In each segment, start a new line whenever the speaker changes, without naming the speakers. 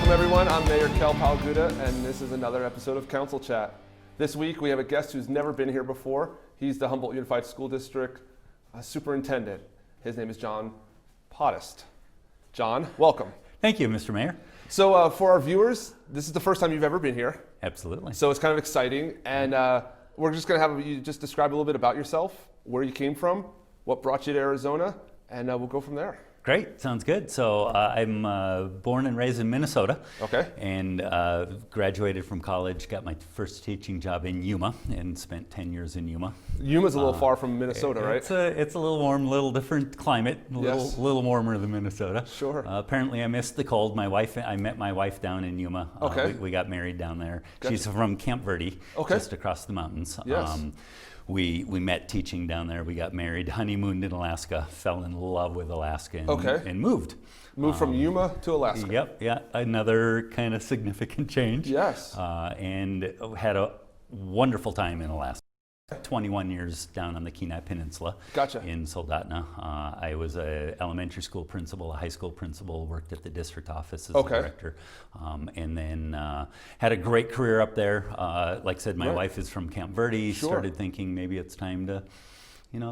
Welcome everyone, I'm Mayor Kel Palguda, and this is another episode of Council Chat. This week we have a guest who's never been here before. He's the Humboldt Unified School District Superintendent. His name is John Podest. John, welcome.
Thank you, Mr. Mayor.
So for our viewers, this is the first time you've ever been here.
Absolutely.
So it's kind of exciting, and we're just going to have you just describe a little bit about yourself, where you came from, what brought you to Arizona, and we'll go from there.
Great, sounds good. So I'm born and raised in Minnesota.
Okay.
And graduated from college, got my first teaching job in Yuma, and spent 10 years in Yuma.
Yuma's a little far from Minnesota, right?
It's a little warm, a little different climate, a little warmer than Minnesota.
Sure.
Apparently I missed the cold. I met my wife down in Yuma.
Okay.
We got married down there.
Gotcha.
She's from Camp Verde, just across the mountains.
Yes.
We met teaching down there. We got married, honeymooned in Alaska, fell in love with Alaska, and moved.
Moved from Yuma to Alaska.
Yep, yeah, another kind of significant change.
Yes.
And had a wonderful time in Alaska. 21 years down on the Kenai Peninsula.
Gotcha.
In Soldotna. I was an elementary school principal, a high school principal, worked at the district office as a director, and then had a great career up there. Like I said, my wife is from Camp Verde. Started thinking maybe it's time to,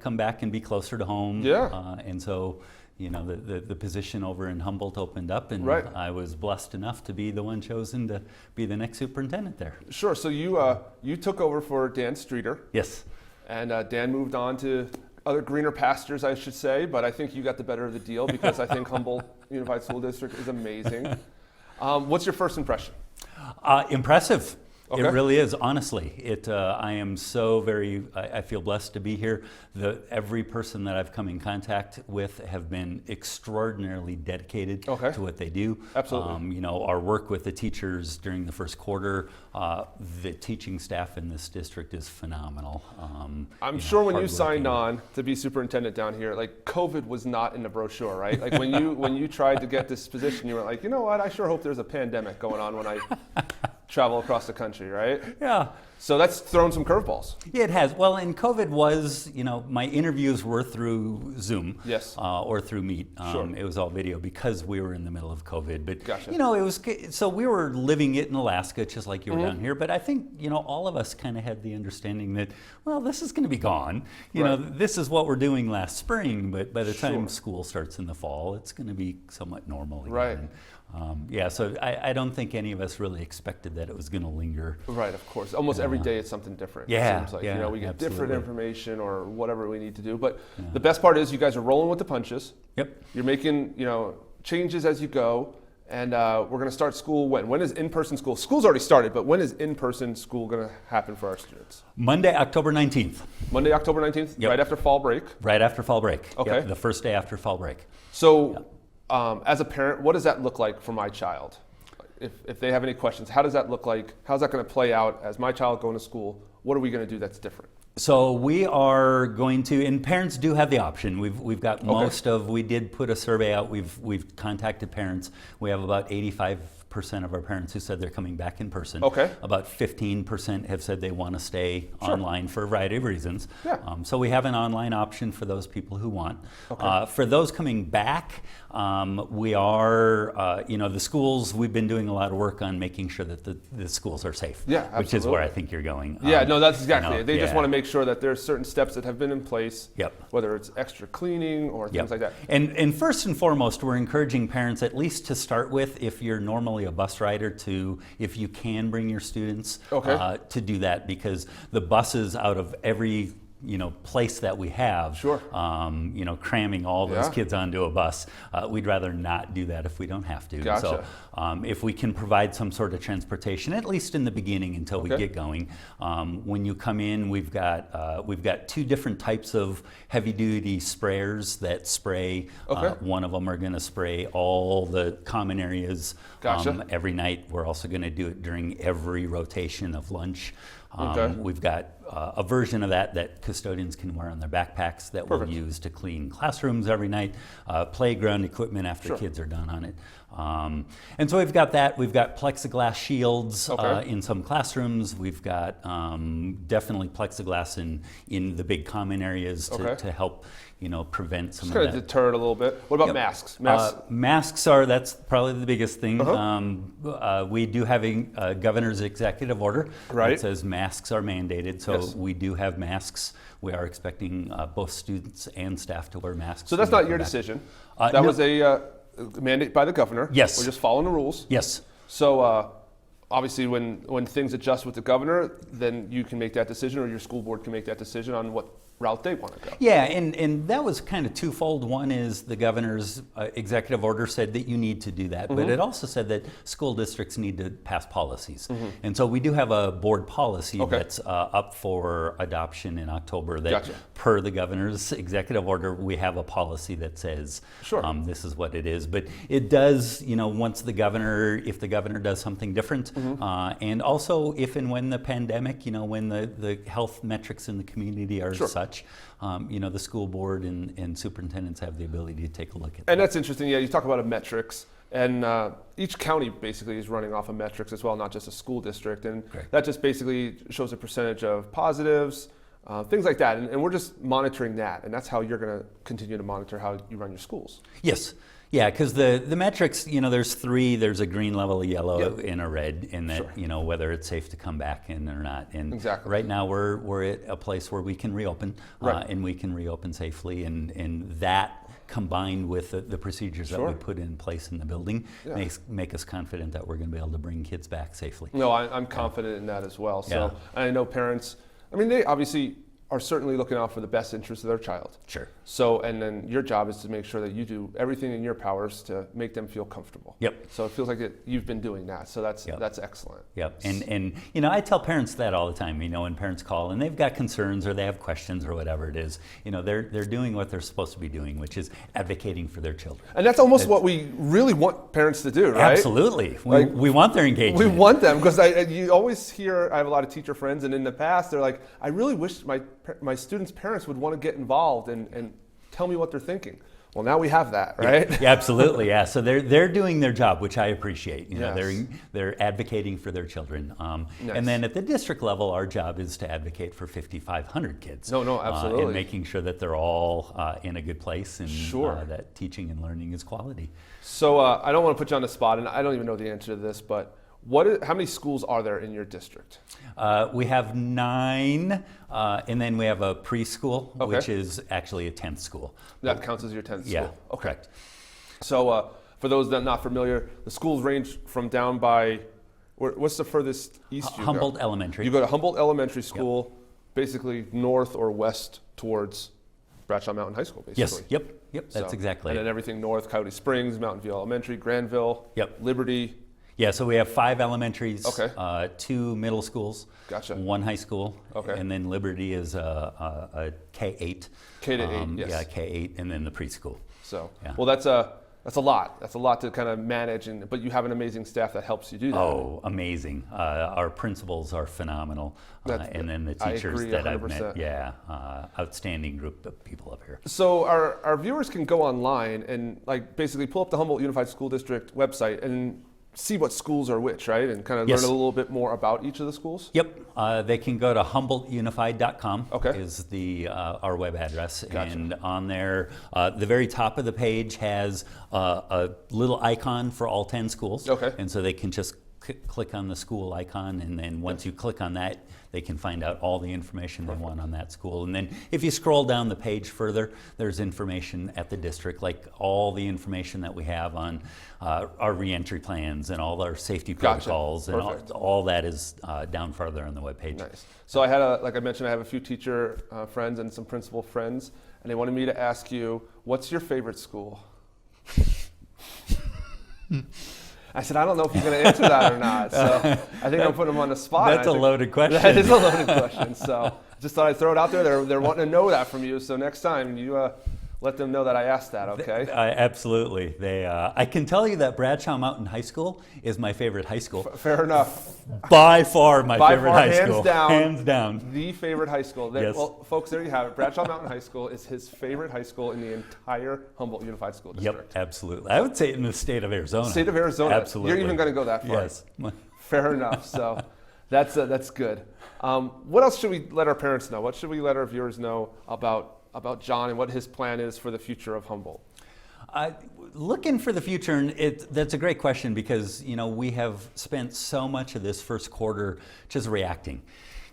come back and be closer to home.
Yeah.
And so, the position over in Humboldt opened up, and I was blessed enough to be the one chosen to be the next superintendent there.
Sure. So you took over for Dan Streeter.
Yes.
And Dan moved on to other greener pastures, I should say, but I think you got the better of the deal because I think Humboldt Unified School District is amazing. What's your first impression?
Impressive.
Okay.
It really is, honestly. I am so I feel blessed to be here. Every person that I've come in contact with have been extraordinarily dedicated to what they do.
Absolutely.
Our work with the teachers during the first quarter, the teaching staff in this district is phenomenal.
I'm sure when you signed on to be superintendent down here, like COVID was not in the brochure, right? Like when you tried to get this position, you were like, you know what, I sure hope there's a pandemic going on when I travel across the country, right?
Yeah.
So that's thrown some curveballs.
Yeah, it has. Well, and COVID was, my interviews were through Zoom.
Yes.
Or through Meet.
Sure.
It was all video because we were in the middle of COVID. But,
Gotcha.
it was, so we were living it in Alaska, just like you were down here. But I think, all of us kind of had the understanding that, well, this is going to be gone. This is what we're doing last spring, but by the time school starts in the fall, it's going to be somewhat normal again.
Right.
So I don't think any of us really expected that it was going to linger.
Right, of course. Almost every day it's something different.
Yeah,
it seems like.
yeah,
we get different information or whatever we need to do. But
Yeah.
the best part is you guys are rolling with the punches.
Yep.
You're making, changes as you go. And we're going to start school when? When is in-person school? School's already started, but when is in-person school going to happen for our students?
Monday, October 19th.
Monday, October 19th,
Yep.
right after fall break.
Right after fall break.
Okay.
Yep, the first day after fall break.
So as a parent, what does that look like for my child? If they have any questions, how does that look like? How's that going to play out as my child going to school? What are we going to do that's different?
So we are going to, and parents do have the option. We've got we did put a survey out. We've contacted parents. We have about 85% of our parents who said they're coming back in person.
Okay.
About 15% have said they want to stay online for a variety of reasons.
Yeah.
So we have an online option for those people who want.
Okay.
For those coming back, we are, the schools, we've been doing a lot of work on making sure that the schools are safe.
Yeah, absolutely.
Which is where I think you're going.
Yeah, no, that's exactly it. They just want to make sure that there's certain steps that have been in place, whether it's extra cleaning or things like that.
And first and foremost, we're encouraging parents, at least to start with, if you're normally a bus rider, if you can bring your students to do that, because the buses out of every place that we have, cramming all those kids onto a bus. We'd rather not do that if we don't have to.
Gotcha.
So if we can provide some sort of transportation, at least in the beginning until we get going. When you come in, we've got two different types of heavy-duty sprayers that spray. One of them are going to spray all the common areas every night. We're also going to do it during every rotation of lunch. We've got a version of that custodians can wear on their backpacks that we'll use to clean classrooms every night, playground equipment after kids are done on it. And so we've got that. We've got plexiglass shields
Okay.
in some classrooms. We've got definitely plexiglass in the big common areas to help, prevent some
Just kind
of
of
that.
deter it a little bit. What about
Yep.
masks? Masks.
Masks that's probably the biggest thing. We do have a governor's executive order
Right.
that says masks are mandated, so
Yes.
we do have masks. We are expecting both students and staff to wear masks.
So that's
when they
not your
come back.
decision. That
No.
was a mandate by the governor.
Yes.
We're just following the rules.
Yes.
So obviously, when things adjust with the governor, then you can make that decision, or your school board can make that decision on what route they want to go.
Yeah, and that was kind of twofold. One is the governor's executive order said that you need to do that, but it also said that school districts need to pass policies. And so we do have a board policy
Okay.
that's up for adoption in October that
Gotcha.
per the governor's executive order, we have a policy that says
Sure.
this is what it is. But it does, once if the governor does something different, and also if and when the pandemic, when the health metrics in the community are
Sure.
such, the school board and superintendents have the ability to take a look at that.
And that's interesting. Yeah, you talk about a metrics, and each county basically is running off of metrics as well, not just a school district. And
Correct.
that just basically shows a percentage of positives, things like that. And we're just monitoring that, and that's how you're going to continue to monitor how you run your schools.
Yes. Yeah, because the metrics, there's three. There's a green level, a yellow,
Yep.
and a red, and that,
Sure.
whether it's safe to come back in or not. And
Exactly.
right now we're at a place where we can reopen,
Right.
and we can reopen safely, and that combined with the procedures that
Sure.
we put in place in the building
Yeah.
make us confident that we're going to be able to bring kids back safely.
No, I'm confident in that as well. So
Yeah.
I know parents, they obviously are certainly looking out for the best interest of their child.
Sure.
So, and then your job is to make sure that you do everything in your powers to make them feel comfortable.
Yep.
So it feels like you've been doing that. So that's
Yep.
that's excellent.
Yep, and I tell parents that all the time. When parents call and they've got concerns or they have questions or whatever it is, they're doing what they're supposed to be doing, which is advocating for their children.
And that's almost what we really want parents to do, right?
Absolutely,
Like,
we want their engagement.
We want them, because you always hear, I have a lot of teacher friends, and in the past they're like, I really wish my students' parents would want to get involved and tell me what they're thinking. Well, now we have that, right?
Yeah, absolutely, yeah. So they're doing their job, which I appreciate.
Yes.
They're advocating for their children.
Nice.
And then at the district level, our job is to advocate for 5,500 kids.
No, absolutely.
And making sure that they're all in a good place and
Sure.
that teaching and learning is quality.
So I don't want to put you on the spot, and I don't even know the answer to this, but how many schools are there in your district?
We have 9, and then we have a preschool,
Okay.
which is actually a 10th school.
That counts as your 10th school?
Yeah,
Okay.
correct.
So for those that are not familiar, the schools range from down by, what's the furthest east you
Humboldt
go?
Elementary.
You go to Humboldt Elementary School, basically north or west towards Bradshaw Mountain High School, basically.
Yes, yep, that's
So,
exactly
And
it.
then everything north, Coyote Springs, Mountain View Elementary, Granville,
Yep.
Liberty.
Yeah, so we have 5 elementaries,
Okay.
2 middle schools,
Gotcha.
1 high school,
Okay.
and then Liberty is a K-8.
K to 8, yes.
Yeah, K-8, and then the preschool.
So,
Yeah.
well, that's a lot. That's a lot to kind of manage, but you have an amazing staff that helps you do that.
Oh, amazing. Our principals are phenomenal. And then the
I
teachers
agree
that I've
100%.
met, outstanding group of people up here.
So our viewers can go online and basically pull up the Humboldt Unified School District website and see what schools are which, right? And kind of
Yes.
learn a little bit more about each of the schools?
Yep, they can go to HumboldtUnified.com
Okay.
is our web address.
Gotcha.
And on there, the very top of the page has a little icon for all 10 schools.
Okay.
And so they can just click on the school icon, and then once you click on that, they can find out all the information they want on that school. And then if you scroll down the page further, there's information at the district, like all the information that we have on our reentry plans and all our safety
Gotcha.
protocols, and
Perfect.
all that is down farther on the webpage.
Nice. So like I mentioned, I have a few teacher friends and some principal friends, and they wanted me to ask you, what's your favorite school? I said, I don't know if you're going to answer that or not. So I think I'm putting them on the spot.
That's a loaded question.
That is a loaded question. So just thought I'd throw it out there. They're wanting to know that from you. So next time, let them know that I asked that, okay?
Absolutely. I can tell you that Bradshaw Mountain High School is my favorite high school.
Fair enough.
By far my favorite high school.
Hands
down.
The favorite high school.
Yes.
Well, folks, there you have it. Bradshaw Mountain High School is his favorite high school in the entire Humboldt Unified School District.
Yep, absolutely. I would say in the state of Arizona.
State of Arizona.
Absolutely.
You're even going to go that far.
Yes.
Fair enough. So that's good. What else should we let our parents know? What should we let our viewers know about John and what his plan is for the future of Humboldt?
Looking for the future, and that's a great question because we have spent so much of this first quarter just reacting.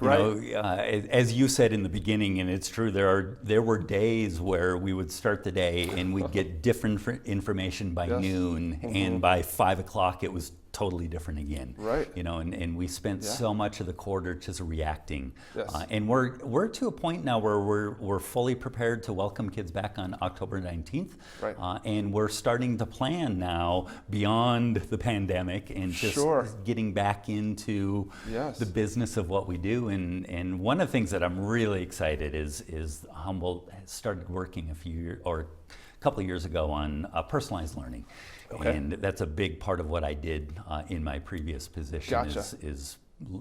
As you said in the beginning, and it's true, there were days where we would start the day and we'd get different information by noon, and by 5 o'clock it was totally different again.
Right.
And we spent so much of the quarter just reacting.
Yes.
And we're to a point now where we're fully prepared to welcome kids back on October 19th.
Right.
And we're starting to plan now beyond the pandemic and just getting back into the business of what we do. And one of the things that I'm really excited is Humboldt started working a couple of years ago on personalized learning. Okay. And that's a big part of what I did in my previous position is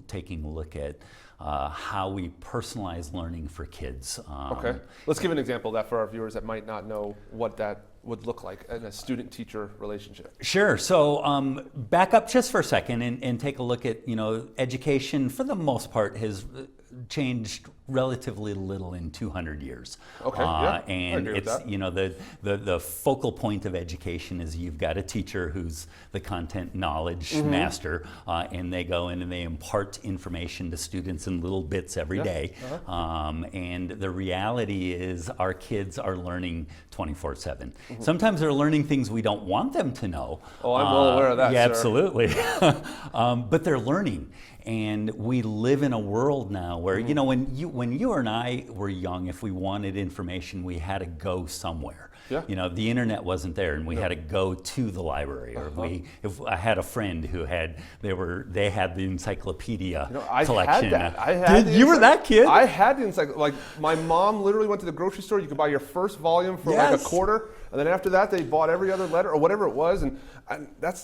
taking a look at how we personalize learning for kids.
Okay. Let's give an example of that for our viewers that might not know what that would look like in a student-teacher relationship.
Sure. So back up just for a second and take a look at, education for the most part has changed relatively little in 200 years.
Okay,
and it's, the focal point of education is you've got a teacher who's the content knowledge master, and they go in and they impart information to students in little bits every day. And the reality is our kids are learning 24/7. Sometimes they're learning things we don't want them to know.
Oh, I'm well aware of that,
Yeah,
sir.
Absolutely. But they're learning. And we live in a world now where, when you and I were young, if we wanted information, we had to go somewhere. Yeah. The internet wasn't there, and we had to go to the library. Or if I had a friend who had the encyclopedia collection.
I had that.
You were that kid?
I had the encyclopedia. Like my mom literally went to the grocery store. You could buy your first volume for like a quarter, and then after that they bought every other letter or whatever it was, and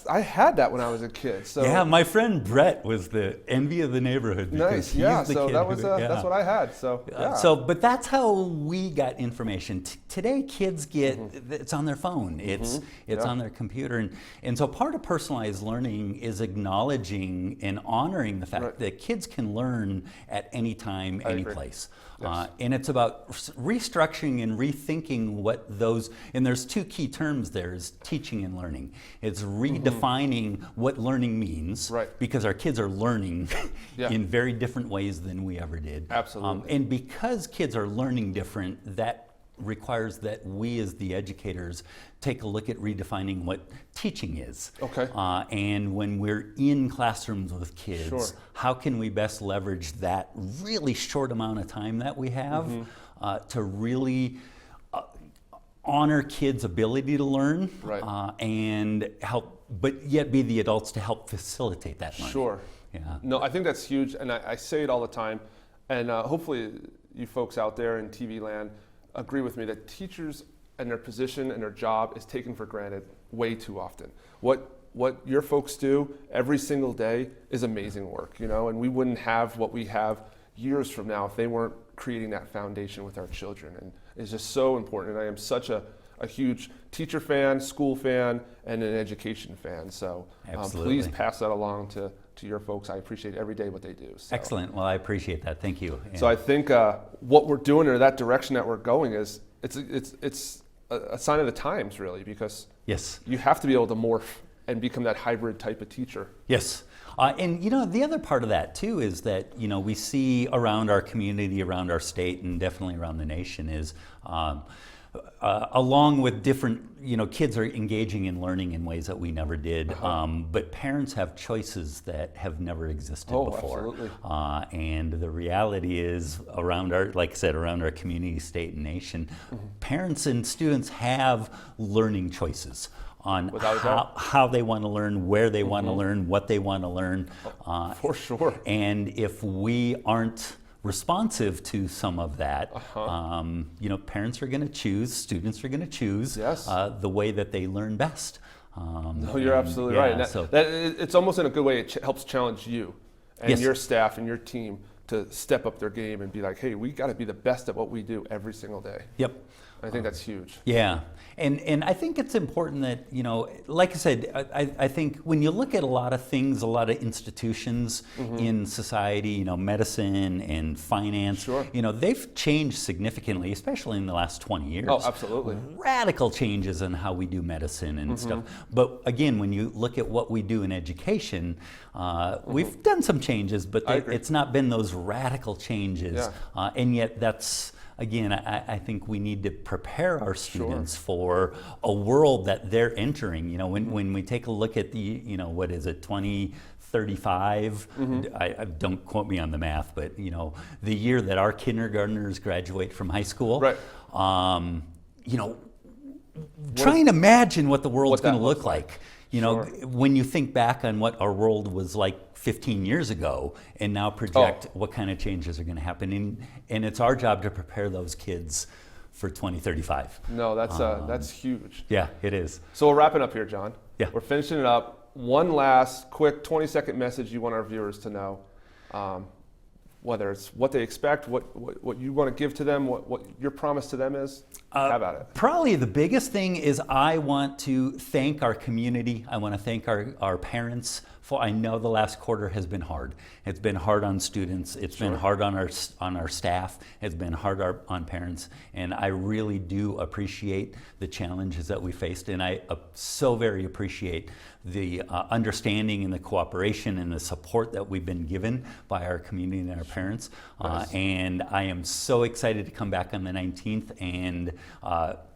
I had that when I was a kid. So
yeah, my friend Brett was the envy of the neighborhood.
Nice, yeah. So that was that's what I had. So yeah.
But that's how we got information. Today, kids get it's on their phone. It's on their computer, and so part of personalized learning is acknowledging and honoring the fact that kids can learn at any time, any place. Yes. And it's about restructuring and rethinking what those, and there's two key terms there, is teaching and learning. It's redefining what learning means, because our kids are learning in very different ways than we ever did.
Absolutely.
And because kids are learning different, that requires that we as the educators take a look at redefining what teaching is.
Okay.
And when we're in classrooms with kids, how can we best leverage that really short amount of time that we have to really honor kids' ability to learn and help, but yet be the adults to help facilitate that learning.
Sure.
Yeah.
No, I think that's huge, and I say it all the time, and hopefully you folks out there in TV land agree with me that teachers and their position and their job is taken for granted way too often. What your folks do every single day is amazing work, and we wouldn't have what we have years from now if they weren't creating that foundation with our children. And it's just so important. And I am such a huge teacher fan, school fan, and an education fan. So please pass that along to your folks. I appreciate every day what they do. So.
Excellent. Well, I appreciate that. Thank you.
So I think what we're doing, or that direction that we're going, is it's a sign of the times, really, because you have to be able to morph and become that hybrid type of teacher.
Yes. And the other part of that too is that we see around our community, around our state, and definitely around the nation is along with different, kids are engaging in learning in ways that we never did, but parents have choices that have never existed before.
Absolutely.
And the reality is around around our community, state, and nation, parents and students have learning choices on how they want to learn, where they want to learn, what they want to learn.
For sure.
And if we aren't responsive to some of that. You know, parents are going to choose, students are going to choose
Yes.
the way that they learn best.
No, you're absolutely right. And it's almost in a good way, it helps challenge you and
Yes.
your staff and your team to step up their game and be like, hey, we got to be the best at what we do every single day.
Yep.
I think that's huge.
Yeah, and I think it's important that, you know, like I said, I think when you look at a lot of things, a lot of institutions in society, you know, medicine and finance,
Sure.
you know, they've changed significantly, especially in the last 20 years.
Oh, absolutely.
Radical changes in how we do medicine and stuff. But again, when you look at what we do in education, we've done some changes, but it's not been those radical changes.
Yeah.
And yet that's, again, I think we need to prepare our students for a world that they're entering. You know, when we take a look at the, you know, what is it, 2035? I don't quote me on the math, but, you know, the year that our kindergartners graduate from high school.
Right.
You know, try and imagine what the world's going to look
like.
like. You know, when you think back on what our world was like 15 years ago, and now project what kind of changes are going to happen, and it's our job to prepare those kids for 2035.
No, that's huge.
Yeah, it is.
So we're wrapping up here, John.
Yeah.
We're finishing it up. One last quick 20-second message you want our viewers to know, whether it's what they expect, what you want to give to them, what your promise to them is. How about it?
Probably the biggest thing is I want to thank our community. I want to thank our parents. I know the last quarter has been hard. It's been hard on students. It's been hard on our staff. It's been hard on parents. And I really do appreciate the challenges that we faced. And I so very appreciate the understanding and the cooperation and the support that we've been given by our community and our parents.
Nice.
And I am so excited to come back on the 19th and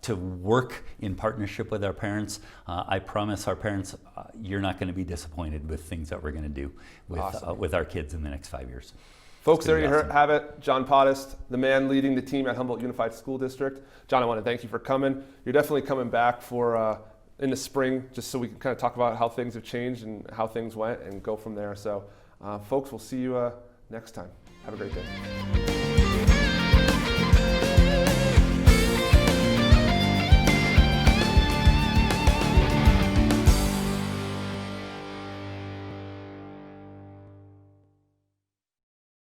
to work in partnership with our parents. I promise our parents, you're not going to be disappointed with things that we're going to do with our kids in the next 5 years.
Folks, there you have it. John Podest, the man leading the team at Humboldt Unified School District. John, I want to thank you for coming. You're definitely coming back for in the spring, just so we can kind of talk about how things have changed and how things went and go from there. So, folks, we'll see you next time. Have a great day.